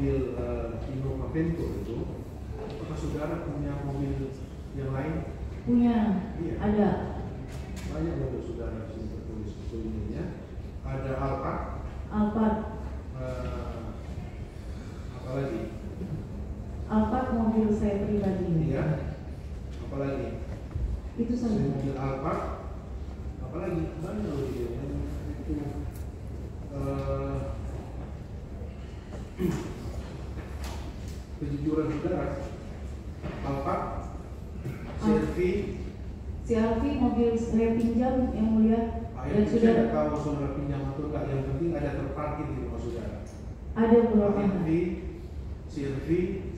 mobil Innova Vento itu, apakah saudara punya mobil yang lain? Punya, Iya. ada. Banyak mobil saudara di sini tertulis sebelumnya. Ada Alphard. Alphard. Apa lagi? Alphard mobil saya pribadi. Iya. Apa lagi? Itu saja. Mobil Alphard. Apa lagi? Banyak loh dia. Itu kejujuran saudara. Alphard, CRV mobil saya pinjam yang mulia. Dan saya sudah tahu saudara pinjam atau enggak, yang penting ada terparkir di rumah saudara. ada beberapa.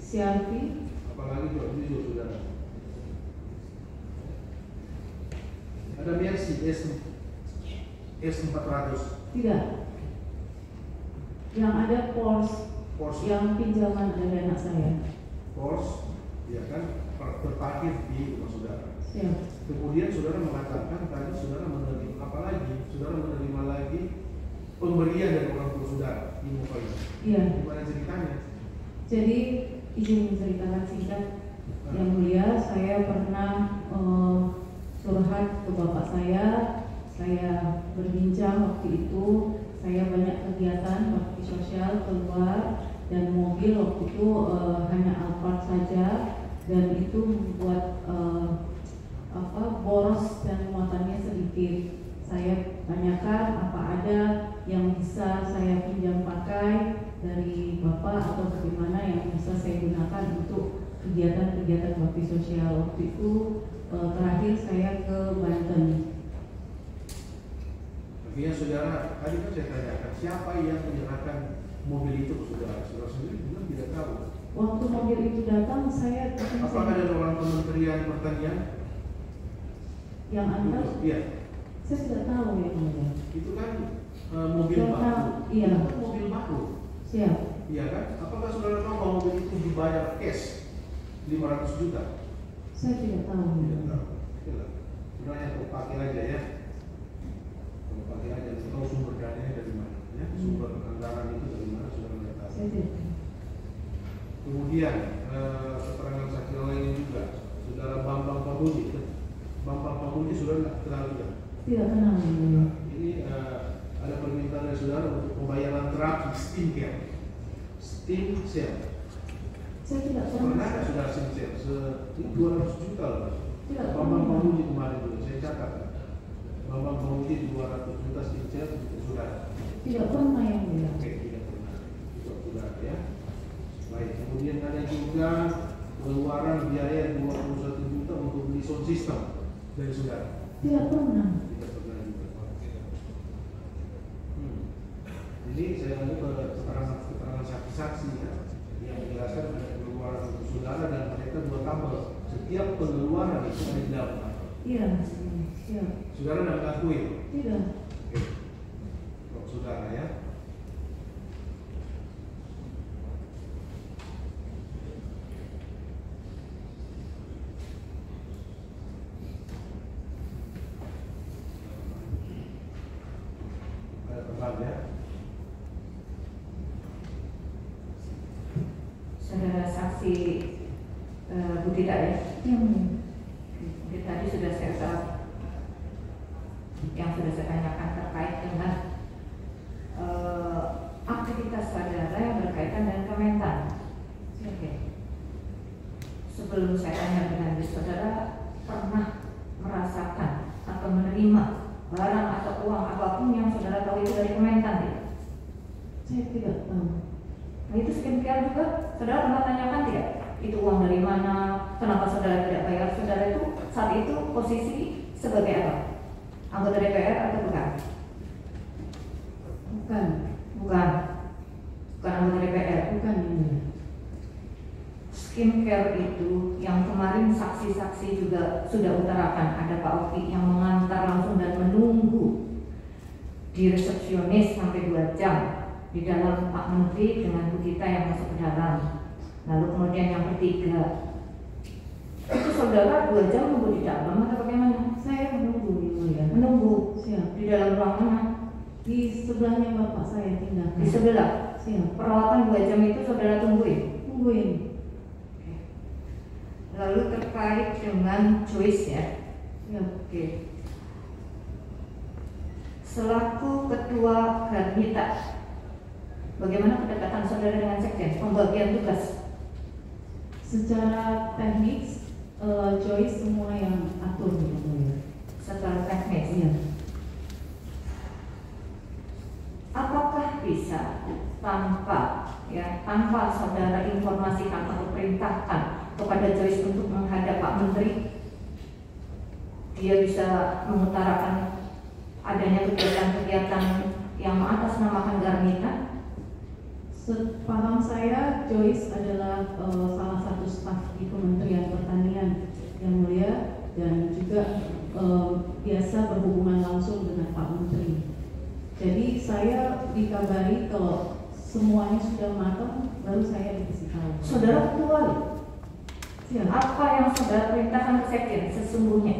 CRV, apalagi juga jujur saudara. Ada Mercy S400. tidak. Yang ada Porsche yang pinjaman dari anak saya. Porsche, ya kan, terparkir di rumah saudara. Siap. Kemudian saudara mengatakan tadi saudara menerima apa lagi? Saudara menerima lagi pemberian dari orang tua saudara di muka ini. Iya. Gimana ceritanya? Jadi izin menceritakan singkat. Yang mulia, saya pernah curhat ke bapak saya berbincang waktu itu, saya banyak kegiatan bakti sosial keluar dan mobil waktu itu hanya Alphard saja, dan itu membuat boros dan muatannya sedikit. Saya tanyakan apa ada yang bisa saya pinjam pakai dari bapak atau bagaimana yang bisa saya gunakan untuk kegiatan-kegiatan bakti sosial. Waktu itu terakhir saya ke Banten. Artinya saudara, tadi kan saya tanyakan siapa yang menyerahkan mobil itu ke saudara? Saudara sendiri bilang tidak tahu. Waktu mobil itu datang, saya apakah ada orang Kementerian Pertanian yang antar? Iya. Saya tidak tahu ya mulia. Itu kan mobil baru. Iya. Itu kan mobil baru. Siap. Iya kan? Apakah saudara tahu bahwa mobil itu dibayar cash 500 juta? Saya tidak tahu. Tidak tahu. Sebenarnya untuk pakai aja ya. Kalau pakai aja, tahu sumber dananya dari mana? Ya? Sumber anggaran itu dari mana? Saudara tidak tahu. Saya tidak tahu. Kemudian keterangan saksi lain juga, saudara Bambang Pamuji. Bambang Pamuji saudara tidak kenal juga? Tidak kenal. Ini ada permintaan dari saudara untuk pembayaran terakhir steam care. Steam sale. Saya tidak pernah. Pernah nggak saudara steam sale? Ini 200 juta loh. Tidak. Bambang Pamuji kemarin dulu saya catat. Bambang Pamuji 200 juta steam sale untuk saudara. Tidak pernah yang mulia. Oke, tidak pernah. Itu saudara ya. Baik, kemudian ada juga pengeluaran biaya 21 juta untuk beli sound system dari saudara. Tidak pernah. Tidak pernah juga. Jadi saya lanjut ke keterangan saksi-saksi ya, yang menjelaskan ada pengeluaran untuk saudara dan mereka dua tabel. Setiap pengeluaran itu ada di dalam tabel. Iya. Siap. Saudara tidak mengakui? Tidak. Oke. Untuk saudara ya. Ya. Saudara saksi Budita ya? Mungkin tadi sudah saya jawab yang sudah saya tanyakan terkait dengan aktivitas saudara yang berkaitan dengan Kementan. Oke. Sebelum saya tanya dengan saudara pernah merasakan atau menerima barang atau uang apapun yang saudara tahu itu dari Kementan tidak? Saya tidak tahu. Nah itu skincare juga saudara pernah tanyakan tidak? Itu uang dari mana? Kenapa saudara tidak bayar? Saudara itu saat itu posisi sebagai apa? Anggota DPR atau bukan? Bukan. Bukan. Bukan anggota DPR. Bukan ini. Skincare itu yang kemarin saksi-saksi juga sudah utarakan, ada Pak Oki yang mengantar langsung dan menunggu di resepsionis sampai 2 jam di dalam Pak Menteri dengan Bu Gita yang masuk ke dalam. Lalu kemudian yang ketiga, itu saudara 2 jam menunggu di dalam atau bagaimana? Saya menunggu ya. Menunggu. Siap. Di dalam ruang mana? Di sebelahnya bapak saya tinggal. Di sebelah. Siap. Perawatan 2 jam itu saudara tungguin? Tungguin. Oke. Lalu terkait dengan Joyce ya. Ya. Oke. Selaku ketua Garnita, bagaimana kedekatan saudara dengan sekjen? Pembagian tugas? Secara teknis, Joyce semua yang atur gitu ya. Secara teknis? Iya. Apakah bisa tanpa saudara informasikan atau perintahkan kepada Joyce untuk menghadap Pak Menteri, dia bisa mengutarakan adanya kegiatan-kegiatan yang mengatasnamakan Garnita? Sepaham saya, Joyce adalah salah satu staf di Kementerian Pertanian yang mulia dan juga biasa berhubungan langsung dengan Pak Menteri. Jadi saya dikabari kalau semuanya sudah matang, baru saya dikasih tahu. Saudara ketua, Ya. apa yang saudara perintahkan ke sekjen sesungguhnya?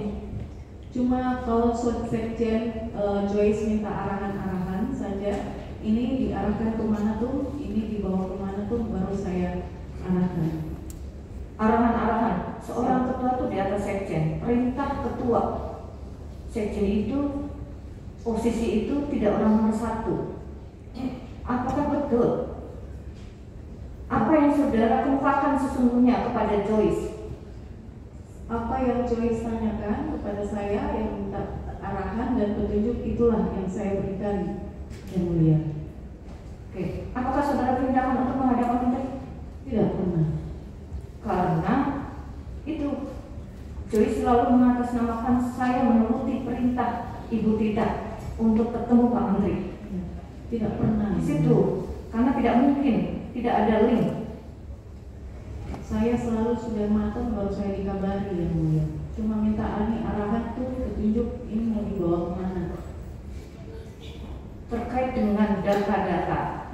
Cuma kalau sekjen Joyce minta arahan-arahan saja, ini diarahkan kemana tuh, ini dibawa kemana tuh, baru saya arahkan. Arahan-arahan, seorang ketua tuh di atas sekjen, perintah ketua. Sekjen itu, posisi itu tidak orang nomor 1. Apakah betul? Apa yang saudara kemukakan sesungguhnya kepada Joyce? Apa yang Joyce tanyakan kepada saya, yang minta arahan dan petunjuk, itulah yang saya berikan, yang mulia. Oke, apakah saudara perintahkan untuk menghadap Pak Menteri? Tidak pernah. Karena itu Joyce selalu mengatasnamakan saya menuruti perintah Ibu Tita untuk ketemu Pak Menteri. Ya. Tidak pernah. Di situ, karena tidak mungkin, tidak ada link. Saya selalu sudah matang, baru saya dikabari, yang mulia. Cuma minta arahan tuh, petunjuk ini mau dibawa kemana. Terkait dengan data-data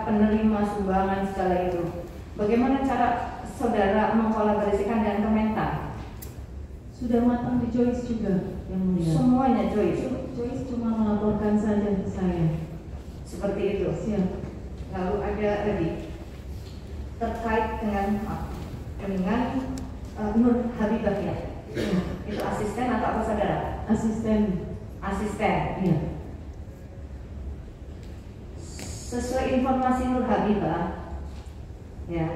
penerima sumbangan segala itu, bagaimana cara saudara mengkolaborasikan dengan Kementan? Sudah matang di Joyce juga, yang mulia. Semuanya Joyce. Joyce cuma melaporkan saja ke saya. Seperti itu. Siap. Lalu ada lagi terkait dengan Nur Habibah ya. Itu asisten atau apa saudara? Asisten. Asisten. Iya. Sesuai informasi Nur Habibah, ya,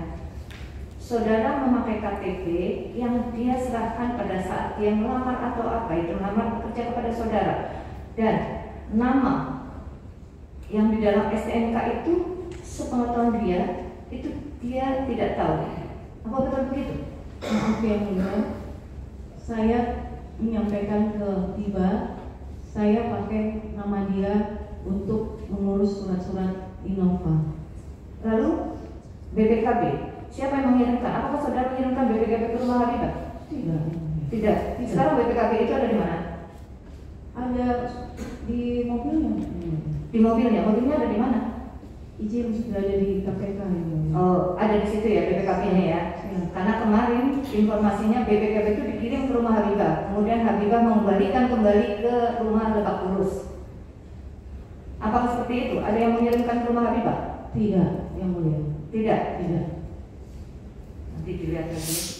saudara memakai KTP yang dia serahkan pada saat dia melamar atau apa itu, melamar bekerja kepada saudara, dan nama yang di dalam STNK itu sepengetahuan dia itu dia tidak tahu. Apa betul begitu? Maaf yang mulia, saya menyampaikan ke Tiba, saya pakai nama dia untuk mengurus surat-surat Innova. Lalu BPKB, siapa yang mengirimkan? Apakah saudara mengirimkan BPKB ke rumah Habibah? Tidak. Tidak. Sekarang BPKB itu ada di mana? Ada di mobilnya. Di mobilnya. Mobilnya ada di mana? Izin sudah ada di KPK. Oh, ada di situ ya BPKB-nya ya. Karena kemarin informasinya BPKB itu dikirim ke rumah Habibah, kemudian Habibah mengembalikan kembali ke rumah Lebak Bulus. Apakah seperti itu? Ada yang mengirimkan ke rumah Habibah? Tidak, yang mulia. Tidak. Tidak. Nanti dilihat lagi.